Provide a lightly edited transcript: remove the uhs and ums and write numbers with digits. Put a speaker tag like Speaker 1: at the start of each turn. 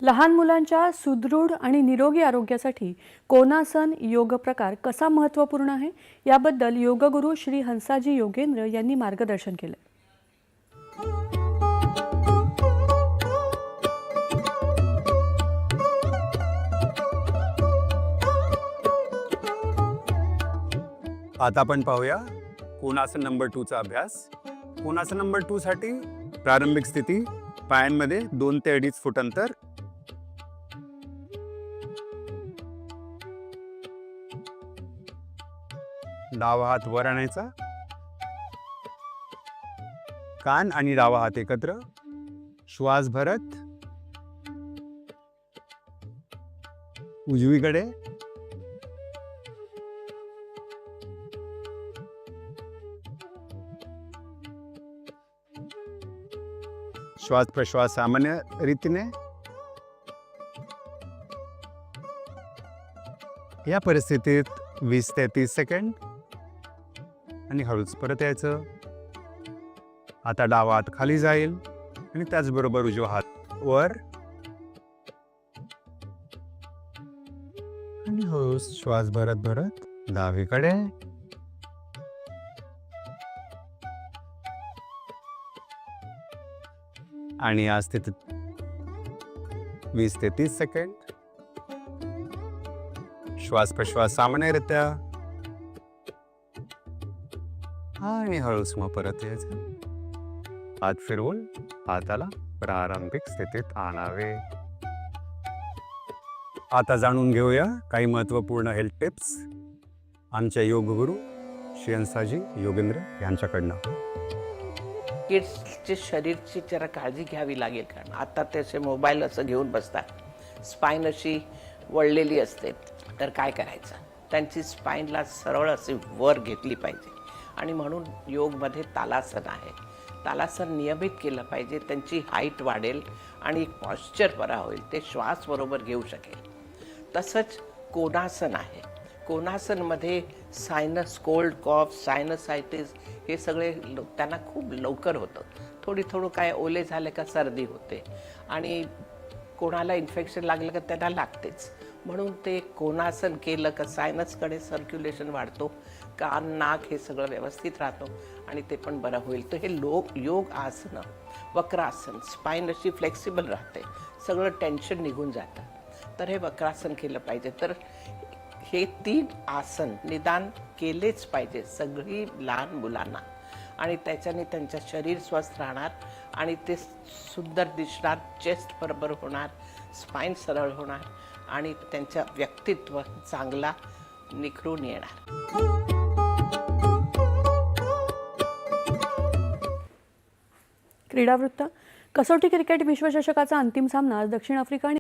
Speaker 1: लहान मुलांच्या सुदृढ आणि निरोगी आरोग्यासाठी कोणासन योग प्रकार कसा महत्त्वपूर्ण आहे याबद्दल योगगुरू श्री हंसाजी योगेंद्र यांनी मार्गदर्शन केले।
Speaker 2: आता आपण पाहूया कोणासन नंबर 2 चा अभ्यास। कोणासन नंबर 2 साठी प्रारंभिक स्थिती पायांमध्ये 2 ते 2.5 फूट अंतर। डावा हात वर आणायचा, कान आणि डावा हात एकत्र, श्वास भरत उजवीकडे, श्वास प्रश्वास सामान्य रीतीने। या परिस्थितीत 20 ते 30 सेकंड आणि हळूच परत यायचं। आता डावा हात खाली जाईल आणि त्याचबरोबर उजवा हात वर आणि हळूच श्वास भरत भरत डावीकडे। आणि या स्थितीत 20 ते 30 सेकंड श्वास प्रश्वास सामान्यरित्या आणि हळूच मग परत यायचं। हात फिरवून हाताला प्रारंभिक स्थितीत आणावे। आता जाणून घेऊया काही महत्त्वपूर्ण हेल्थ टिप्स आमच्या योगगुरू श्री हंसाजी योगेंद्र यांच्याकडनं।
Speaker 3: किड्सचे शरीरची जरा काळजी घ्यावी लागेल, कारण आता त्याचे मोबाईल असं घेऊन बसतात, स्पाईन अशी वळलेली असते, तर काय करायचं, त्यांची स्पाईनला सरळ अशी वर घेतली पाहिजे। आणि म्हणून योगमध्ये तालासन आहे, तालासन नियमित केलं पाहिजे, त्यांची हाईट वाढेल आणि एक पॉश्चर बरा होईल, ते श्वास बरोबर घेऊ शकेल। तसंच कोणासन आहे, कोणासनमध्ये सायनस, कोल्ड कॉफ, सायनसायटिस हे सगळे त्यांना खूप लवकर होतं। थोडं काय ओले झाले का सर्दी होते आणि कोणाला इन्फेक्शन लागलं का त्यांना लागतेच, म्हणून ते कोणासन केलं का सायनसकडे सर्क्युलेशन वाढतो, कान नाक हे सगळं व्यवस्थित राहतो आणि ते पण बरं होईल। तर हे योग आसनं, वक्रासन, स्पाईन अशी फ्लेक्सिबल राहते, सगळं टेन्शन निघून जातं, तर हे वक्रासन केलं पाहिजे। तर हे 3 आसन निदान केलेच पाहिजे सगळी लहान मुलांना, आणि त्याच्याने त्यांचं शरीर स्वस्थ राहणार आणि ते सुंदर दिसणार, चेस्ट बरोबर होणार, स्पाईन सरळ होणार आणि त्यांचं व्यक्तित्व चांगला निखरून येणार।
Speaker 1: क्रीडावृत्त कसोटी क्रिकेट विश्वचषकाचा अंतिम सामना आज दक्षिण आफ्रिका आणि